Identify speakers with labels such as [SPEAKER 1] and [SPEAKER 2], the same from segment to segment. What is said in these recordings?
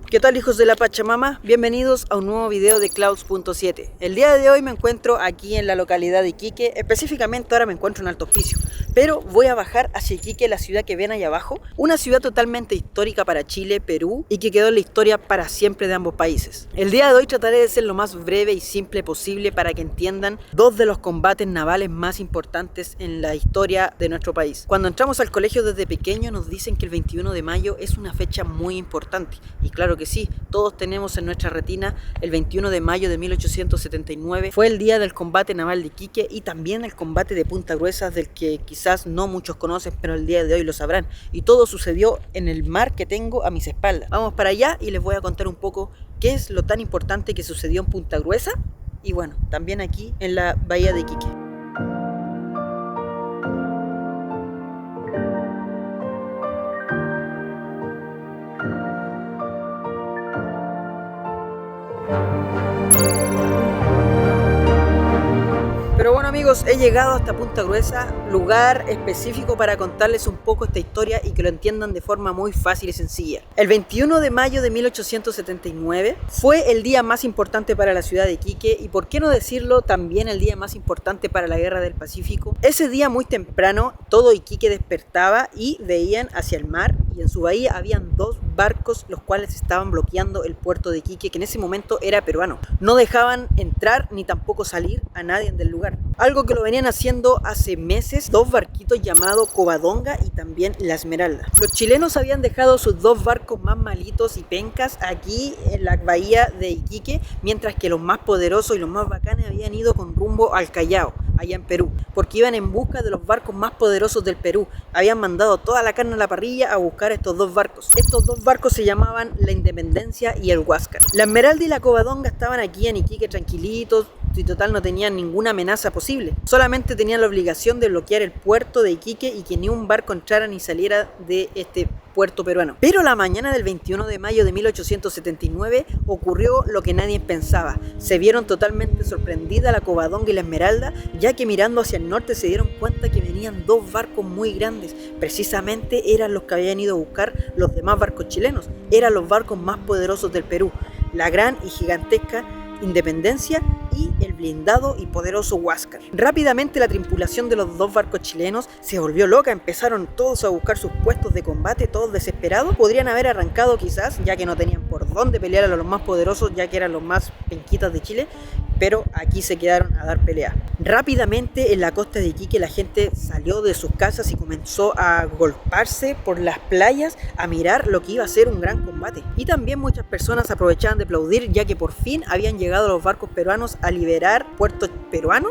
[SPEAKER 1] ¿Qué tal, hijos de la Pachamama? Bienvenidos a un nuevo video de Clouds.7. El día de hoy me encuentro aquí en la localidad de Iquique, específicamente ahora me encuentro en Alto Hospicio, pero voy a bajar hacia Iquique, la ciudad que ven ahí abajo, una ciudad totalmente histórica para Chile, Perú y que quedó en la historia para siempre de ambos países. El día de hoy trataré de ser lo más breve y simple posible para que entiendan dos de los combates navales más importantes en la historia de nuestro país. Cuando entramos al colegio desde pequeño nos dicen que el 21 de mayo es una fecha muy importante y claro que sí, todos tenemos en nuestra retina el 21 de mayo de 1879. Fue el día del combate naval de Iquique y también el combate de Punta Gruesas, del que quizás no muchos conocen, pero el día de hoy lo sabrán. Y todo sucedió en el mar que tengo a mis espaldas. Vamos para allá y les voy a contar un poco qué es lo tan importante que sucedió en Punta Gruesa y bueno, también aquí en la bahía de Iquique. Pero bueno, amigos, he llegado hasta Punta Gruesa, lugar específico para contarles un poco esta historia y que lo entiendan de forma muy fácil y sencilla. El 21 de mayo de 1879 fue el día más importante para la ciudad de Iquique y, por qué no decirlo, también el día más importante para la Guerra del Pacífico. Ese día muy temprano todo Iquique despertaba y veían hacia el mar y en su bahía habían dos barcos los cuales estaban bloqueando el puerto de Iquique, que en ese momento era peruano. No dejaban entrar ni tampoco salir a nadie del lugar. Algo que lo venían haciendo hace meses dos barquitos llamados Covadonga y también La Esmeralda. Los chilenos habían dejado sus dos barcos más malitos y pencas aquí en la bahía de Iquique, mientras que los más poderosos y los más bacanes habían ido con rumbo al Callao, allá en Perú, porque iban en busca de los barcos más poderosos del Perú. Habían mandado toda la carne a la parrilla a buscar estos dos barcos. Estos dos barcos se llamaban la Independencia y el Huáscar. La Esmeralda y la Covadonga estaban aquí en Iquique tranquilitos y total no tenían ninguna amenaza posible. Solamente tenían la obligación de bloquear el puerto de Iquique y que ni un barco entrara ni saliera de este puerto peruano. Pero la mañana del 21 de mayo de 1879 ocurrió lo que nadie pensaba. Se vieron totalmente sorprendidas la Covadonga y la Esmeralda, ya que mirando hacia el norte se dieron cuenta que venían dos barcos muy grandes. Precisamente eran los que habían ido a buscar los demás barcos chilenos. Eran los barcos más poderosos del Perú, la gran y gigantesca Independencia y el blindado y poderoso Huáscar. Rápidamente la tripulación de los dos barcos chilenos se volvió loca, empezaron todos a buscar sus puestos de combate, todos desesperados. Podrían haber arrancado quizás, ya que no tenían por dónde pelear a los más poderosos, ya que eran los más penquitas de Chile, pero aquí se quedaron a dar pelea. Rápidamente en la costa de Iquique la gente salió de sus casas y comenzó a golparse por las playas a mirar lo que iba a ser un gran combate. Y también muchas personas aprovechaban de aplaudir, ya que por fin habían llegado los barcos peruanos a liberar puerto peruano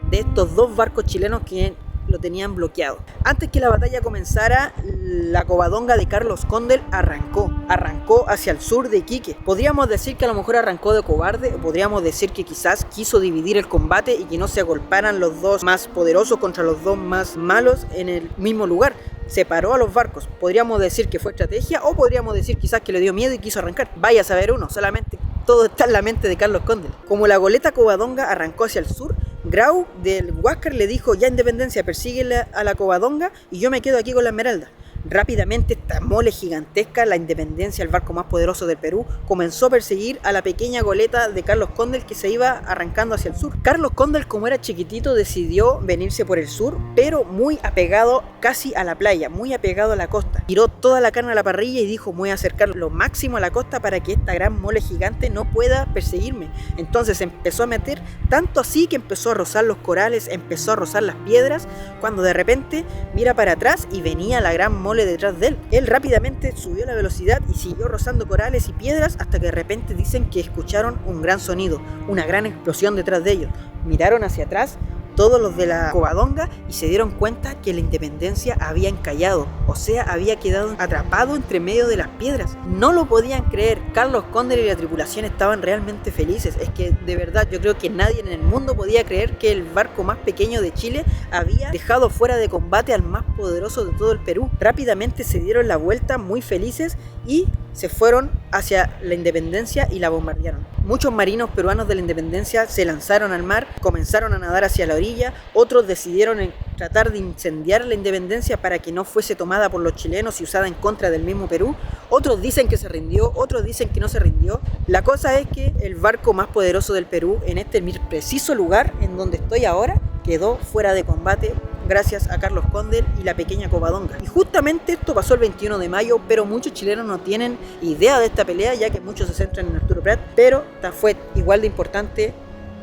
[SPEAKER 1] de estos dos barcos chilenos que lo tenían bloqueado. Antes que la batalla comenzara, la Covadonga de Carlos Condel arrancó hacia el sur de Iquique. Podríamos decir que a lo mejor arrancó de cobarde, o podríamos decir que quizás quiso dividir el combate y que no se agolparan los dos más poderosos contra los dos más malos en el mismo lugar. Separó a los barcos. Podríamos decir que fue estrategia, o podríamos decir quizás que le dio miedo y quiso arrancar. Vaya a saber uno, solamente todo está en la mente de Carlos Condel. Como la goleta Covadonga arrancó hacia el sur, Grau del Huáscar le dijo: ya Independencia, persigue a la Covadonga y yo me quedo aquí con la Esmeralda. Rápidamente esta mole gigantesca, la Independencia, el barco más poderoso del Perú, comenzó a perseguir a la pequeña goleta de Carlos Condel que se iba arrancando hacia el sur. Carlos Condel, como era chiquitito, decidió venirse por el sur, pero muy apegado casi a la playa, muy apegado a la costa. Tiró toda la carne a la parrilla y dijo: voy a acercar lo máximo a la costa para que esta gran mole gigante no pueda perseguirme. Entonces empezó a meter, tanto así que empezó a rozar los corales, empezó a rozar las piedras, cuando de repente mira para atrás y venía la gran mole detrás de él. Él rápidamente subió la velocidad y siguió rozando corales y piedras hasta que de repente dicen que escucharon un gran sonido, una gran explosión detrás de ellos. Miraron hacia atrás todos los de la Covadonga y se dieron cuenta que la Independencia había encallado, o sea, había quedado atrapado entre medio de las piedras. No lo podían creer. Carlos Condel y la tripulación estaban realmente felices. Es que de verdad yo creo que nadie en el mundo podía creer que el barco más pequeño de Chile había dejado fuera de combate al más poderoso de todo el Perú. Rápidamente se dieron la vuelta muy felices y se fueron hacia la Independencia y la bombardearon. muchos marinos peruanos de la independencia se lanzaron al mar, comenzaron a nadar hacia la orilla, otros decidieron tratar de incendiar la independencia para que no fuese tomada por los chilenos y usada en contra del mismo Perú. Otros dicen que se rindió, otros dicen que no se rindió. La cosa es que el barco más poderoso del Perú, en este preciso lugar en donde estoy ahora, quedó fuera de combate gracias a Carlos Condel y la pequeña Covadonga. Y justamente esto pasó el 21 de mayo, pero muchos chilenos no tienen idea de esta pelea, ya que muchos se centran en Arturo Prat, pero fue igual de importante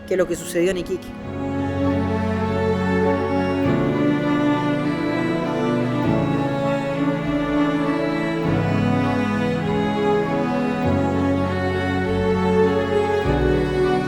[SPEAKER 1] que lo que sucedió en Iquique.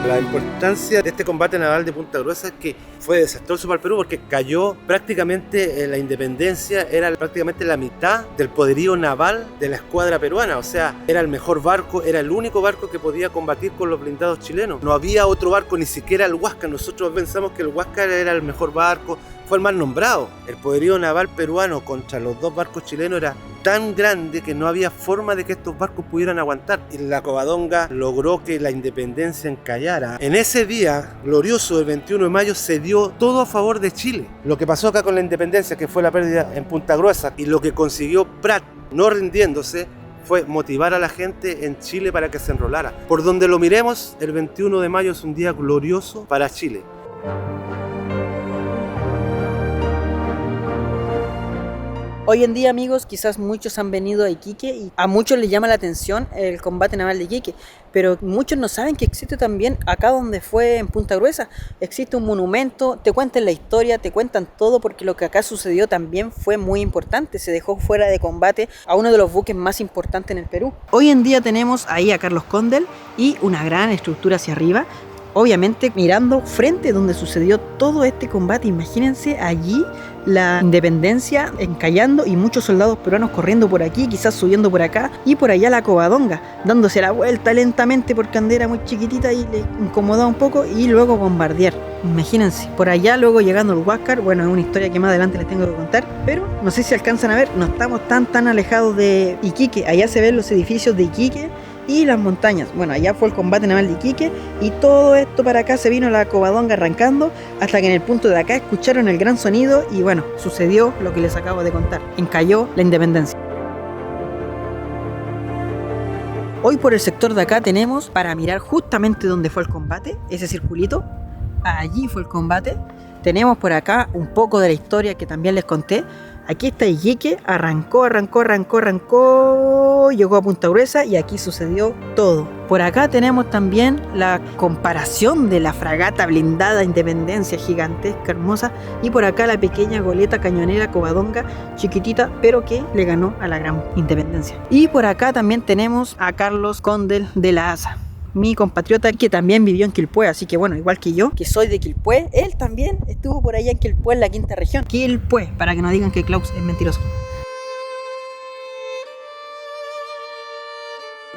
[SPEAKER 2] La importancia de este combate naval de Punta Gruesa es que fue desastroso para el Perú porque cayó prácticamente la independencia, era prácticamente la mitad del poderío naval de la escuadra peruana, o sea, era el mejor barco, era el único barco que podía combatir con los blindados chilenos. No había otro barco, ni siquiera el Huáscar. Nosotros pensamos que el Huáscar era el mejor barco, fue el más nombrado. El poderío naval peruano contra los dos barcos chilenos era tan grande que no había forma de que estos barcos pudieran aguantar. Y la Covadonga logró que la independencia encallara. En ese día glorioso del 21 de mayo se dio todo a favor de Chile. Lo que pasó acá con la independencia, que fue la pérdida en Punta Gruesa, y lo que consiguió Prat no rindiéndose, fue motivar a la gente en Chile para que se enrolara. Por donde lo miremos, el 21 de mayo es un día glorioso para Chile.
[SPEAKER 1] Hoy en día, amigos, quizás muchos han venido a Iquique y a muchos les llama la atención el combate naval de Iquique, pero muchos no saben que existe también acá donde fue en Punta Gruesa. Existe un monumento, te cuentan la historia, te cuentan todo, porque lo que acá sucedió también fue muy importante. Se dejó fuera de combate a uno de los buques más importantes en el Perú. Hoy en día tenemos ahí a Carlos Condel y una gran estructura hacia arriba, obviamente mirando frente donde sucedió todo este combate. Imagínense allí la independencia encallando y muchos soldados peruanos corriendo por aquí, quizás subiendo por acá, y por allá la Covadonga dándose la vuelta lentamente porque Andera era muy chiquitita y le incomodaba un poco, y luego bombardear. Imagínense, por allá luego llegando el Huáscar. Bueno, es una historia que más adelante les tengo que contar, pero no sé si alcanzan a ver, no estamos tan alejados de Iquique. Allá se ven los edificios de Iquique y las montañas. Bueno, allá fue el combate naval de Iquique y todo esto para acá se vino la Covadonga arrancando hasta que en el punto de acá escucharon el gran sonido y bueno, sucedió lo que les acabo de contar. Encalló la independencia. Hoy por el sector de acá tenemos para mirar justamente donde fue el combate, ese circulito, allí fue el combate. Tenemos por acá un poco de la historia que también les conté. Aquí está Iquique, arrancó, llegó a Punta Gruesa y aquí sucedió todo. Por acá tenemos también la comparación de la fragata blindada Independencia, gigantesca, hermosa, y por acá la pequeña goleta cañonera Covadonga, chiquitita, pero que le ganó a la gran Independencia. Y por acá también tenemos a Carlos Condel de la Asa, mi compatriota que también vivió en Quilpué, así que bueno, igual que yo, que soy de Quilpué, él también estuvo por allá en Quilpué, en la quinta región. Quilpué, para que no digan que Klaus es mentiroso.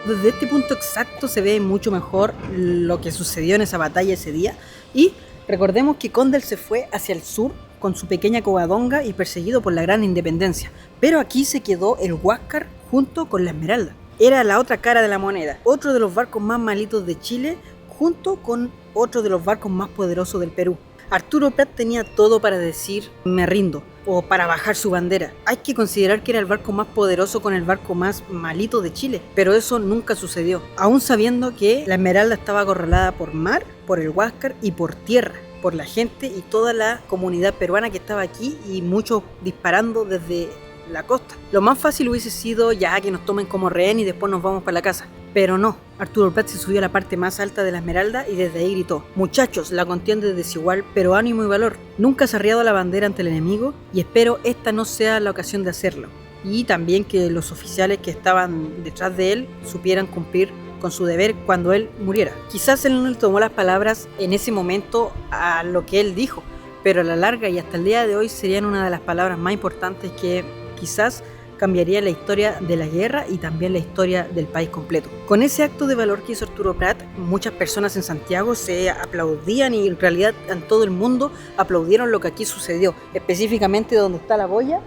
[SPEAKER 1] Desde este punto exacto se ve mucho mejor lo que sucedió en esa batalla ese día, y recordemos que Condel se fue hacia el sur con su pequeña Covadonga y perseguido por la gran Independencia, pero aquí se quedó el Huáscar junto con la Esmeralda. Era la otra cara de la moneda, otro de los barcos más malitos de Chile, junto con otro de los barcos más poderosos del Perú. Arturo Prat tenía todo para decir me rindo o para bajar su bandera. Hay que considerar que era el barco más poderoso con el barco más malito de Chile, pero eso nunca sucedió, aún sabiendo que la Esmeralda estaba acorralada por mar, por el Huáscar y por tierra, por la gente y toda la comunidad peruana que estaba aquí y muchos disparando desde la costa. Lo más fácil hubiese sido ya que nos tomen como rehén y después nos vamos para la casa, pero no. Arturo Prat se subió a la parte más alta de la Esmeralda y desde ahí gritó: muchachos, la contienda es desigual, pero ánimo y valor. Nunca se ha arriado la bandera ante el enemigo y espero esta no sea la ocasión de hacerlo. Y también que los oficiales que estaban detrás de él supieran cumplir con su deber cuando él muriera. Quizás él no le tomó las palabras en ese momento a lo que él dijo, pero a la larga y hasta el día de hoy serían una de las palabras más importantes que quizás cambiaría la historia de la guerra y también la historia del país completo. Con ese acto de valor que hizo Arturo Prat, muchas personas en Santiago se aplaudían y en realidad en todo el mundo aplaudieron lo que aquí sucedió, específicamente donde está la boya,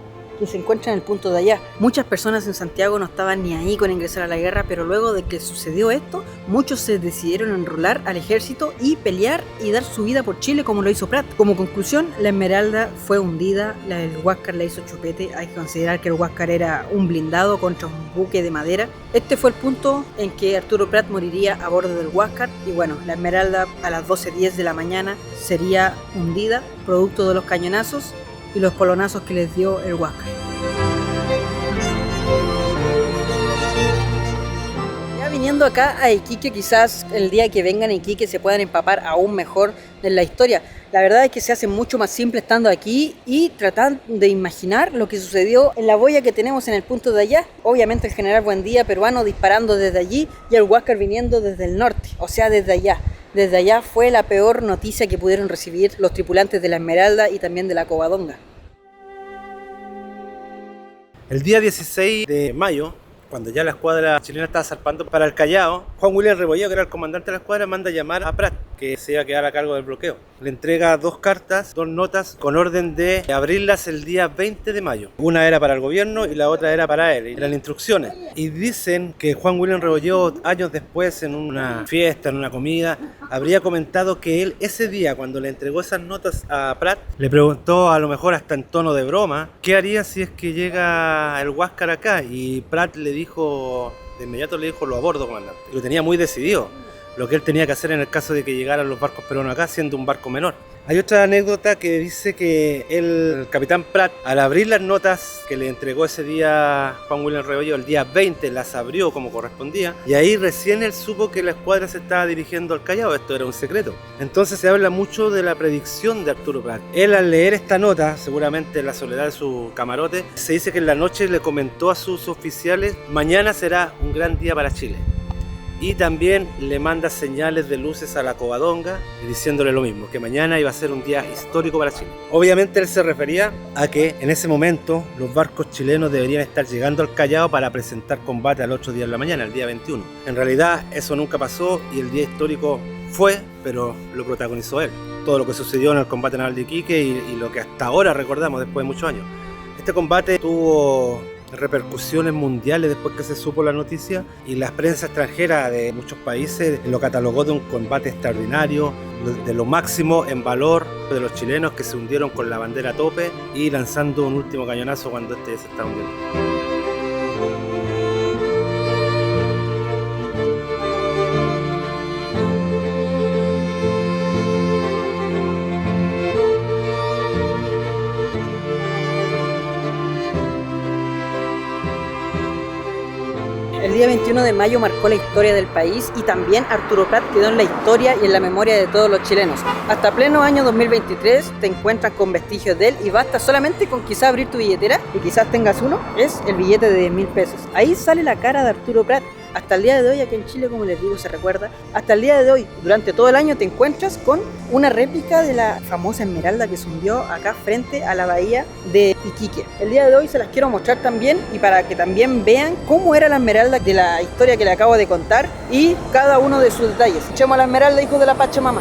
[SPEAKER 1] que se encuentra en el punto de allá. Muchas personas en Santiago no estaban ni ahí con ingresar a la guerra, pero luego de que sucedió esto, muchos se decidieron enrolar al ejército y pelear y dar su vida por Chile como lo hizo Prat. Como conclusión, la Esmeralda fue hundida, el Huáscar la hizo chupete. Hay que considerar que el Huáscar era un blindado contra un buque de madera. Este fue el punto en que Arturo Prat moriría a bordo del Huáscar y bueno, la Esmeralda a las 12:10 de la mañana sería hundida, producto de los cañonazos y los polonazos que les dio el Huáscar. Ya viniendo acá a Iquique, quizás el día que vengan a Iquique se puedan empapar aún mejor de la historia. La verdad es que se hace mucho más simple estando aquí y tratar de imaginar lo que sucedió en la boya que tenemos en el punto de allá. Obviamente el general Buendía peruano disparando desde allí y el Huáscar viniendo desde el norte, o sea desde allá. Desde allá fue la peor noticia que pudieron recibir los tripulantes de la Esmeralda y también de la Covadonga.
[SPEAKER 2] El día 16 de mayo, cuando ya la escuadra chilena estaba zarpando para el Callao, Juan William Rebolledo, que era el comandante de la escuadra, manda a llamar a Prat, que se iba a quedar a cargo del bloqueo. Le entrega 2 cartas, 2 notas, con orden de abrirlas el día 20 de mayo. Una era para el gobierno y la otra era para él, y eran instrucciones. Y dicen que Juan William Rebolledo, años después, en una fiesta, en una comida, habría comentado que él ese día, cuando le entregó esas notas a Prat, le preguntó, a lo mejor hasta en tono de broma, ¿qué haría si es que llega el Huáscar acá? Y Prat le dijo, de inmediato le dijo, lo abordo, comandante. Y lo tenía muy decidido, lo que él tenía que hacer en el caso de que llegaran los barcos peruanos acá, siendo un barco menor. Hay otra anécdota que dice que el capitán Prat, al abrir las notas que le entregó ese día Juan William Rebolledo, el día 20 las abrió como correspondía, y ahí recién él supo que la escuadra se estaba dirigiendo al Callao. Esto era un secreto. Entonces se habla mucho de la predicción de Arturo Prat. Él, al leer esta nota, seguramente en la soledad de su camarote, se dice que en la noche le comentó a sus oficiales: mañana será un gran día para Chile. Y también le manda señales de luces a la Covadonga, diciéndole lo mismo, que mañana iba a ser un día histórico para Chile. Obviamente él se refería a que en ese momento los barcos chilenos deberían estar llegando al Callao para presentar combate al otro día de la mañana, el día 21. En realidad eso nunca pasó y el día histórico fue, pero lo protagonizó él. Todo lo que sucedió en el combate naval de Iquique y lo que hasta ahora recordamos después de muchos años. Este combate tuvo repercusiones mundiales después que se supo la noticia, y la prensa extranjera de muchos países lo catalogó de un combate extraordinario, de lo máximo en valor de los chilenos, que se hundieron con la bandera a tope y lanzando un último cañonazo cuando este se estaba hundiendo.
[SPEAKER 1] El día 21 de mayo marcó la historia del país y también Arturo Prat quedó en la historia y en la memoria de todos los chilenos. Hasta pleno año 2023 te encuentras con vestigios de él y basta solamente con quizás abrir tu billetera y quizás tengas uno, es el billete de 10.000 pesos. Ahí sale la cara de Arturo Prat. Hasta el día de hoy, aquí en Chile, como les digo, se recuerda. Hasta el día de hoy, durante todo el año, te encuentras con una réplica de la famosa Esmeralda que se hundió acá frente a la bahía de Iquique. El día de hoy se las quiero mostrar también y para que también vean cómo era la Esmeralda de la historia que le acabo de contar y cada uno de sus detalles. Echemos a la Esmeralda, hijo de la Pachamama.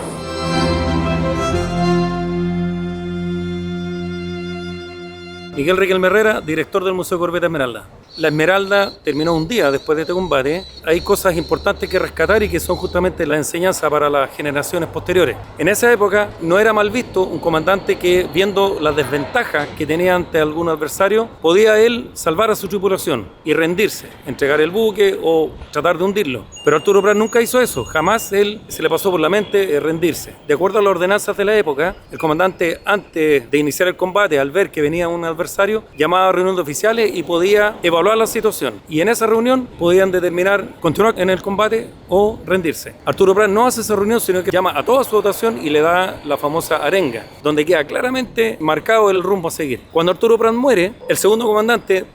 [SPEAKER 3] Miguel Riquelme Herrera, director del Museo Corbeta Esmeralda. La Esmeralda terminó un día después de este combate. Hay cosas importantes que rescatar y que son justamente la enseñanza para las generaciones posteriores. En esa época no era mal visto un comandante que, viendo las desventajas que tenía ante algún adversario, podía él salvar a su tripulación y rendirse, entregar el buque o tratar de hundirlo. Pero Arturo Prat nunca hizo eso, jamás él se le pasó por la mente rendirse. De acuerdo a las ordenanzas de la época, el comandante, antes de iniciar el combate, al ver que venía un adversario, llamaba a reunión de oficiales y podía evaluar la situación. Y en esa reunión podían determinar continuar en el combate o rendirse. Arturo Prat no hace esa reunión, sino que llama a toda su dotación y le da la famosa arenga, donde queda claramente marcado el rumbo a seguir. Cuando Arturo Prat muere, el segundo comandante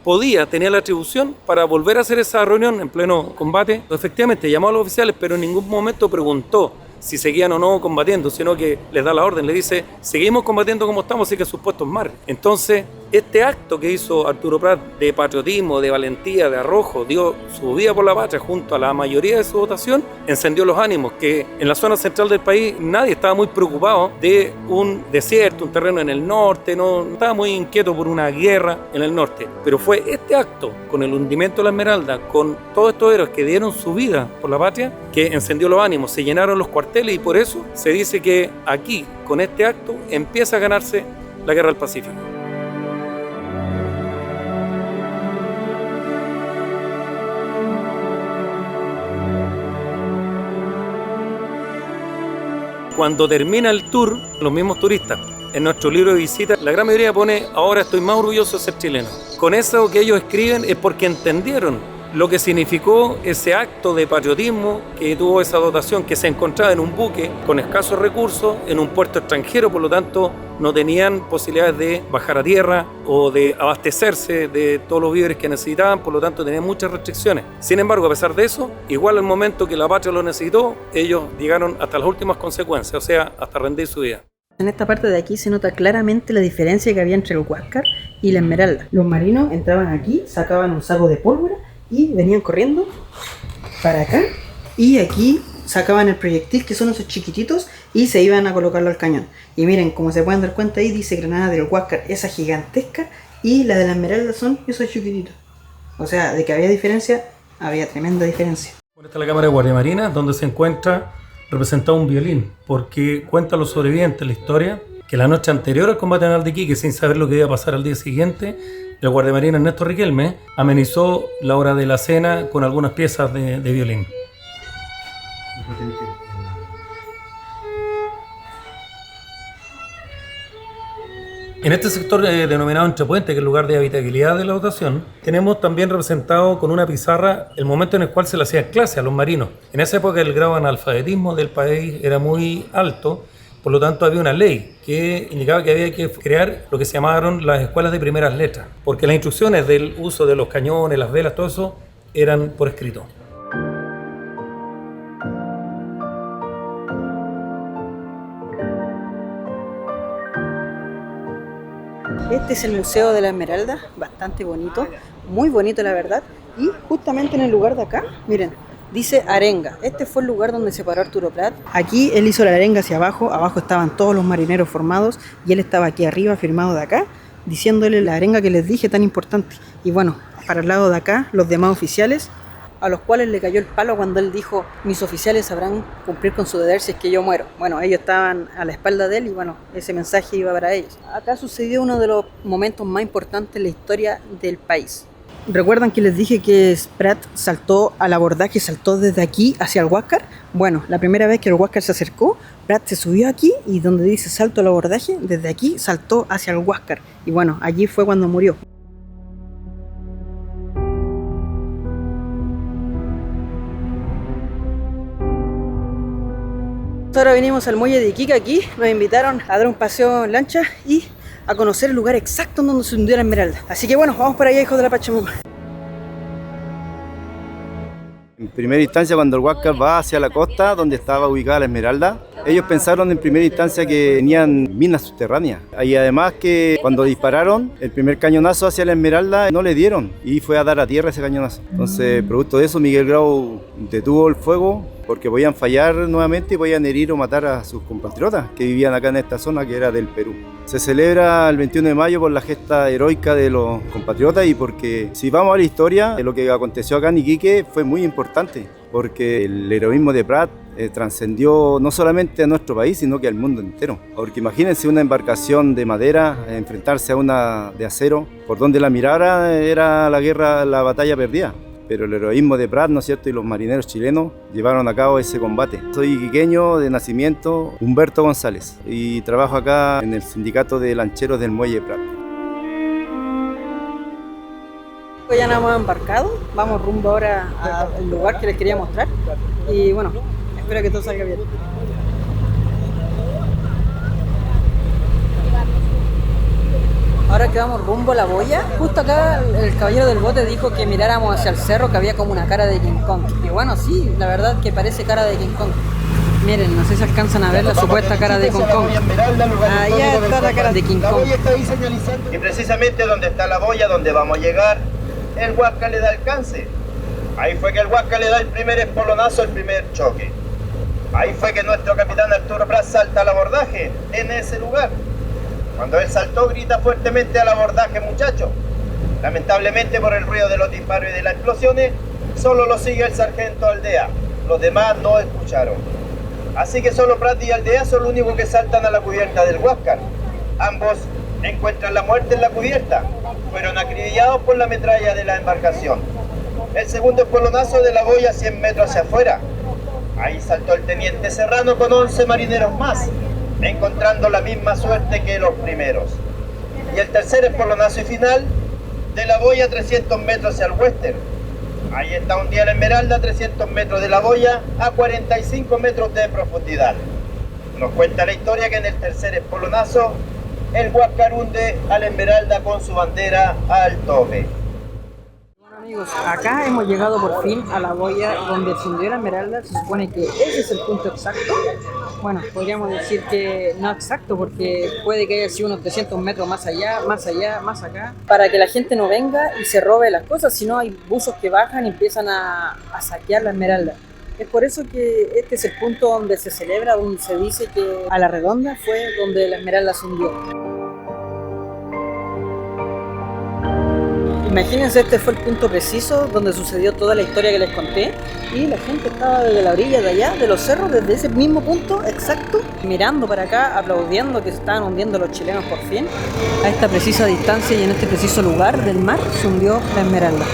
[SPEAKER 3] tenía la atribución para volver a hacer esa reunión en pleno combate. Efectivamente, llamó a los oficiales, pero en ningún momento preguntó si seguían o no combatiendo, sino que les da la orden, le dice: seguimos combatiendo como estamos, así que sus puestos mar. Entonces Este acto que hizo Arturo Prat de patriotismo, de valentía, de arrojo, dio su vida por la patria junto a la mayoría de su votación, encendió los ánimos, que en la zona central del país nadie estaba muy preocupado de un desierto, un terreno en el norte, no estaba muy inquieto por una guerra en el norte. Pero fue este acto, con el hundimiento de la Esmeralda, con todos estos héroes que dieron su vida por la patria, que encendió los ánimos, se llenaron los cuarteles y por eso se dice que aquí, con este acto, empieza a ganarse la Guerra del Pacífico. Cuando termina el tour, los mismos turistas, en nuestro libro de visita, la gran mayoría pone: ahora estoy más orgulloso de ser chileno. Con eso que ellos escriben es porque entendieron lo que significó ese acto de patriotismo que tuvo esa dotación, que se encontraba en un buque con escasos recursos, en un puerto extranjero, por lo tanto no tenían posibilidades de bajar a tierra o de abastecerse de todos los víveres que necesitaban, por lo tanto tenían muchas restricciones. Sin embargo, a pesar de eso, igual al momento que la patria lo necesitó, ellos llegaron hasta las últimas consecuencias, o sea, hasta rendir su vida.
[SPEAKER 1] En esta parte de aquí se nota claramente la diferencia que había entre el Huáscar y la Esmeralda. Los marinos entraban aquí, sacaban un saco de pólvora y venían corriendo para acá, y aquí sacaban el proyectil, que son esos chiquititos, y se iban a colocarlo al cañón. Y miren, como se pueden dar cuenta ahí, dice granada del Huáscar, esa gigantesca, y la de la Esmeralda son esos chiquititos. O sea, de que había diferencia, había tremenda diferencia.
[SPEAKER 3] Esta es la cámara de Guardia Marina, donde se encuentra representado un violín, porque cuenta los sobrevivientes la historia que la noche anterior al combate naval de Iquique, sin saber lo que iba a pasar al día siguiente, el guardia marina Ernesto Riquelme amenizó la hora de la cena con algunas piezas de violín. En este sector denominado Entrepuente, que es el lugar de habitabilidad de la dotación, tenemos también representado con una pizarra el momento en el cual se le hacía clase a los marinos. En esa época el grado de analfabetismo del país era muy alto, por lo tanto había una ley que indicaba que había que crear lo que se llamaron las escuelas de primeras letras, porque las instrucciones del uso de los cañones, las velas, todo eso eran por escrito.
[SPEAKER 1] Este es el Museo de la Esmeralda, bastante bonito, muy bonito la verdad, y justamente en el lugar de acá, miren, dice arenga. Este fue el lugar donde se paró Arturo Prat. Aquí él hizo la arenga hacia abajo, abajo estaban todos los marineros formados y él estaba aquí arriba firmado de acá, diciéndole la arenga que les dije tan importante. Y bueno, para el lado de acá, los demás oficiales, a los cuales le cayó el palo cuando él dijo: mis oficiales sabrán cumplir con su deber si es que yo muero. Bueno, ellos estaban a la espalda de él y bueno, ese mensaje iba para ellos. Acá sucedió uno de los momentos más importantes en la historia del país. ¿Recuerdan que les dije que Prat saltó al abordaje, saltó desde aquí hacia el Huáscar? Bueno, la primera vez que el Huáscar se acercó, Prat se subió aquí y donde dice salto al abordaje, desde aquí saltó hacia el Huáscar. Y bueno, allí fue cuando murió. Ahora venimos al muelle de Iquique. Aquí nos invitaron a dar un paseo en lancha y a conocer el lugar exacto en donde se hundió la Esmeralda. Así que bueno, vamos para allá, hijos de la Pachamama.
[SPEAKER 4] En primera instancia, cuando el Huáscar va hacia la costa donde estaba ubicada la Esmeralda, ellos pensaron en primera instancia que tenían minas subterráneas. Y además que cuando dispararon el primer cañonazo hacia la Esmeralda no le dieron y fue a dar a tierra ese cañonazo. Entonces, producto de eso, Miguel Grau detuvo el fuego porque podían fallar nuevamente y podían herir o matar a sus compatriotas que vivían acá en esta zona que era del Perú. Se celebra el 21 de mayo por la gesta heroica de los compatriotas y porque si vamos a la historia, lo que aconteció acá en Iquique fue muy importante porque el heroísmo de Prat trascendió no solamente a nuestro país, sino que al mundo entero. Porque imagínense una embarcación de madera enfrentarse a una de acero, por donde la mirara era la guerra, la batalla perdida. Pero el heroísmo de Prat, ¿no es cierto?, y los marineros chilenos llevaron a cabo ese combate. Soy iquiqueño de nacimiento, Humberto González, y trabajo acá en el sindicato de lancheros del muelle Prat.
[SPEAKER 1] Ya nos hemos embarcado, vamos rumbo ahora al lugar que les quería mostrar y bueno, espero que todo salga bien. Ahora que vamos rumbo a la boya, justo acá el caballero del bote dijo que miráramos hacia el cerro, que había como una cara de King Kong. Y bueno, sí, la verdad que parece cara de King Kong. Miren, no sé si alcanzan a ver la supuesta cara de King Kong. Allá está la cara de King Kong.
[SPEAKER 5] Y precisamente donde está la boya, donde vamos a llegar, el Huáscar le da alcance. Ahí fue que el Huáscar le da el primer espolonazo, el primer choque. Ahí fue que nuestro capitán Arturo Prat salta al abordaje, en ese lugar. Cuando él saltó, grita fuertemente al abordaje, muchacho. Lamentablemente, por el ruido de los disparos y de las explosiones, solo lo sigue el sargento Aldea. Los demás no escucharon. Así que solo Prat y Aldea son los únicos que saltan a la cubierta del Huáscar. Ambos encuentran la muerte en la cubierta. Fueron acribillados por la metralla de la embarcación. El segundo espolonazo de la boya 100 metros hacia afuera. Ahí saltó el teniente Serrano con 11 marineros más, encontrando la misma suerte que los primeros. Y el tercer espolonazo y final de la boya 300 metros hacia el western. Ahí está hundida la Esmeralda, 300 metros de la boya a 45 metros de profundidad. Nos cuenta la historia que en el tercer espolonazo el Huáscar hunde a la Esmeralda con su bandera al tope.
[SPEAKER 1] Amigos, acá hemos llegado por fin a la boya donde se hundió la Esmeralda. Se supone que ese es el punto exacto. Bueno, podríamos decir que no exacto porque puede que haya sido unos 300 metros más allá, más acá. Para que la gente no venga y se robe las cosas, si no hay buzos que bajan y empiezan a saquear la Esmeralda. Es por eso que este es el punto donde se celebra, donde se dice que a la redonda fue donde la Esmeralda se hundió. Imagínense, este fue el punto preciso donde sucedió toda la historia que les conté y la gente estaba desde la orilla de allá, de los cerros, desde ese mismo punto exacto, mirando para acá, aplaudiendo que se estaban hundiendo los chilenos por fin. A esta precisa distancia y en este preciso lugar del mar se hundió la Esmeralda.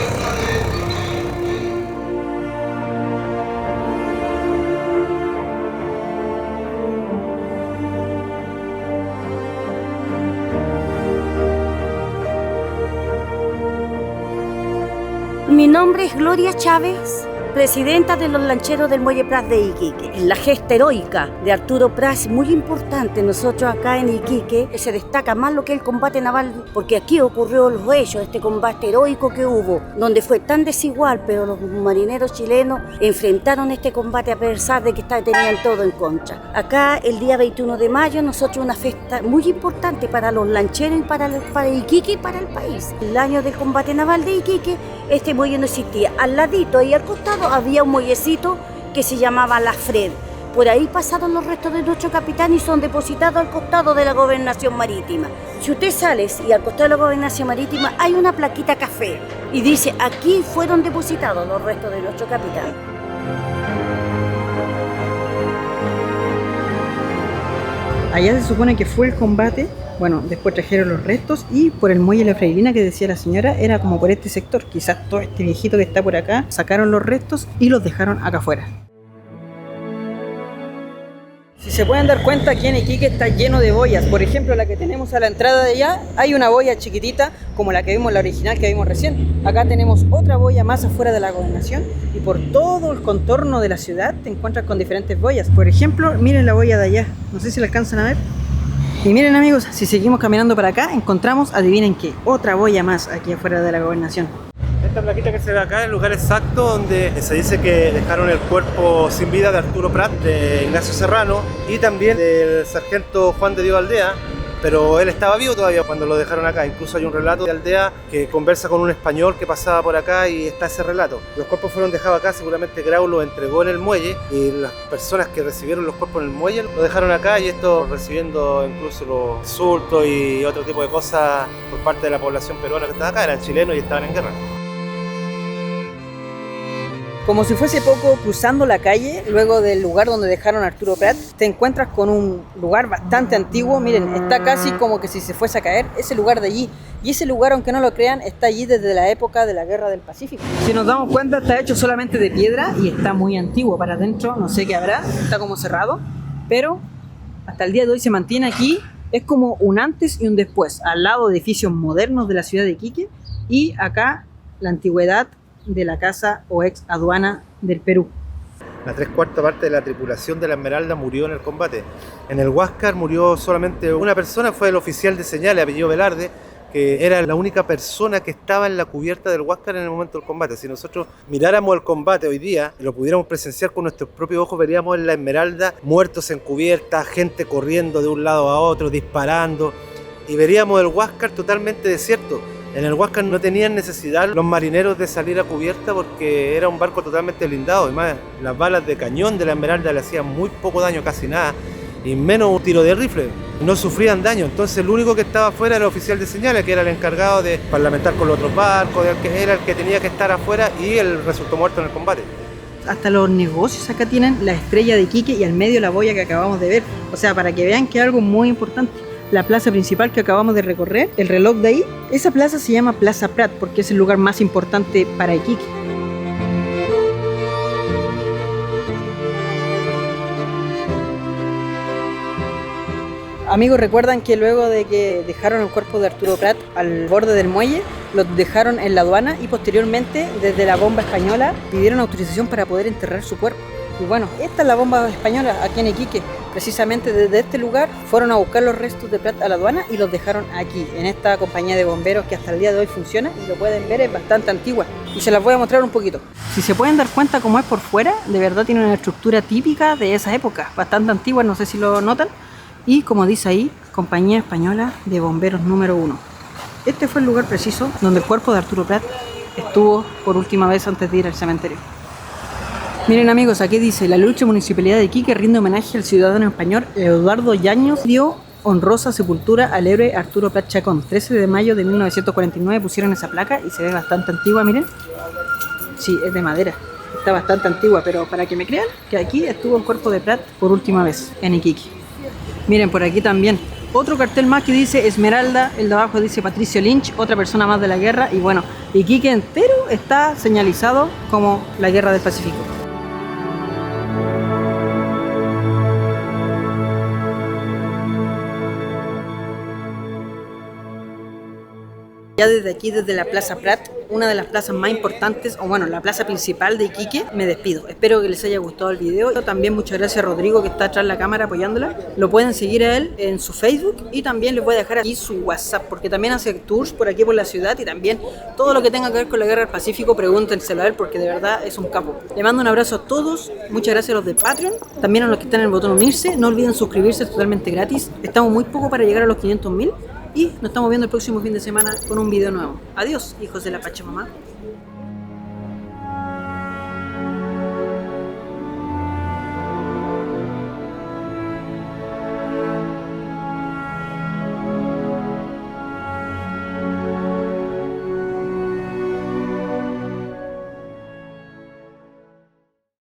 [SPEAKER 6] Mi nombre es Gloria Chávez, presidenta de los lancheros del Muelle Prat de Iquique. La gesta heroica de Arturo Prat es muy importante. Nosotros acá en Iquique se destaca más lo que es el combate naval, porque aquí ocurrió los hechos, este combate heroico que hubo, donde fue tan desigual, pero los marineros chilenos enfrentaron este combate a pesar de que tenían todo en contra. Acá el día 21 de mayo nosotros una fiesta muy importante para los lancheros y para Iquique y para el país. El año del combate naval de Iquique, este muelle no existía. Al ladito y al costado había un muellecito que se llamaba La Fred. Por ahí pasaron los restos de nuestro capitán y son depositados al costado de la Gobernación Marítima. Si usted sale y al costado de la Gobernación Marítima hay una plaquita café y dice: aquí fueron depositados los restos de nuestro capitán.
[SPEAKER 1] Allá se supone que fue el combate. Bueno, después trajeron los restos y por el muelle La Freirina que decía la señora, era como por este sector. Quizás todo este viejito que está por acá, sacaron los restos y los dejaron acá afuera. Si se pueden dar cuenta, aquí en Iquique está lleno de boyas. Por ejemplo, la que tenemos a la entrada de allá, hay una boya chiquitita, como la que vimos, la original que vimos recién. Acá tenemos otra boya más afuera de la gobernación y por todo el contorno de la ciudad te encuentras con diferentes boyas. Por ejemplo, miren la boya de allá, no sé si la alcanzan a ver. Y miren amigos, si seguimos caminando para acá, encontramos, adivinen qué, otra boya más aquí afuera de la gobernación.
[SPEAKER 2] Esta plaquita que se ve acá es el lugar exacto donde se dice que dejaron el cuerpo sin vida de Arturo Prat, de Ignacio Serrano y también del sargento Juan de Dios Aldea, pero él estaba vivo todavía cuando lo dejaron acá. Incluso hay un relato de Aldea que conversa con un español que pasaba por acá y está ese relato. Los cuerpos fueron dejados acá, seguramente Grau los entregó en el muelle y las personas que recibieron los cuerpos en el muelle lo dejaron acá, y esto recibiendo incluso los insultos y otro tipo de cosas por parte de la población peruana que estaba acá. Eran chilenos y estaban en guerra.
[SPEAKER 1] Como si fuese poco, cruzando la calle, luego del lugar donde dejaron a Arturo Prat, te encuentras con un lugar bastante antiguo. Miren, está casi como que si se fuese a caer ese lugar de allí. Y ese lugar, aunque no lo crean, está allí desde la época de la Guerra del Pacífico. Si nos damos cuenta, está hecho solamente de piedra y está muy antiguo. Para adentro, no sé qué habrá, está como cerrado. Pero hasta el día de hoy se mantiene aquí. Es como un antes y un después, al lado de edificios modernos de la ciudad de Iquique. Y acá, la antigüedad de la casa o ex aduana del Perú.
[SPEAKER 2] La 3/4 parte de la tripulación de la Esmeralda murió en el combate. En el Huáscar murió solamente una persona, fue el oficial de señales, apellido Velarde, que era la única persona que estaba en la cubierta del Huáscar en el momento del combate. Si nosotros miráramos el combate hoy día y lo pudiéramos presenciar con nuestros propios ojos, veríamos en la Esmeralda muertos en cubierta, gente corriendo de un lado a otro, disparando, y veríamos el Huáscar totalmente desierto. En el Huáscar no tenían necesidad los marineros de salir a cubierta porque era un barco totalmente blindado. Además, las balas de cañón de la Esmeralda le hacían muy poco daño, casi nada, y menos un tiro de rifle. No sufrían daño. Entonces el único que estaba afuera era el oficial de señales, que era el encargado de parlamentar con los otros barcos, que era el que tenía que estar afuera, y él resultó muerto en el combate.
[SPEAKER 1] Hasta los negocios acá tienen la estrella de Iquique y al medio la boya que acabamos de ver. O sea, para que vean que es algo muy importante. La plaza principal que acabamos de recorrer, el reloj de ahí, esa plaza se llama Plaza Prat porque es el lugar más importante para Iquique. Amigos, recuerdan que luego de que dejaron el cuerpo de Arturo Prat al borde del muelle, lo dejaron en la aduana y posteriormente desde la bomba española pidieron autorización para poder enterrar su cuerpo. Y bueno, esta es la bomba española aquí en Iquique. Precisamente desde este lugar fueron a buscar los restos de Prat a la aduana y los dejaron aquí, en esta compañía de bomberos que hasta el día de hoy funciona y lo pueden ver, es bastante antigua. Y se las voy a mostrar un poquito. Si se pueden dar cuenta cómo es por fuera, de verdad tiene una estructura típica de esa época, bastante antigua, no sé si lo notan. Y como dice ahí, Compañía Española de Bomberos número 1. Este fue el lugar preciso donde el cuerpo de Arturo Prat estuvo por última vez antes de ir al cementerio. Miren amigos, aquí dice: la lucha Municipalidad de Iquique rinde homenaje al ciudadano español Eduardo Yáñez, dio honrosa sepultura al héroe Arturo Prat Chacón. 13 de mayo de 1949 pusieron esa placa y se ve bastante antigua, miren. Sí, es de madera, está bastante antigua, pero para que me crean que aquí estuvo el cuerpo de Prat por última vez en Iquique. Miren, por aquí también otro cartel más que dice Esmeralda, el de abajo dice Patricio Lynch, otra persona más de la guerra, y bueno, Iquique entero está señalizado como la guerra del Pacífico. Ya desde aquí, desde la Plaza Prat, una de las plazas más importantes, o bueno, la plaza principal de Iquique, me despido. Espero que les haya gustado el video. También muchas gracias a Rodrigo, que está atrás de la cámara apoyándola. Lo pueden seguir a él en su Facebook y también les voy a dejar aquí su WhatsApp, porque también hace tours por aquí por la ciudad y también todo lo que tenga que ver con la guerra del Pacífico, pregúntenselo a él porque de verdad es un capo. Le mando un abrazo a todos, muchas gracias a los de Patreon, también a los que están en el botón unirse. No olviden suscribirse, es totalmente gratis. Estamos muy poco para llegar a los 500.000. Y nos estamos viendo el próximo fin de semana con un video nuevo. Adiós, hijos de la Pachamamá.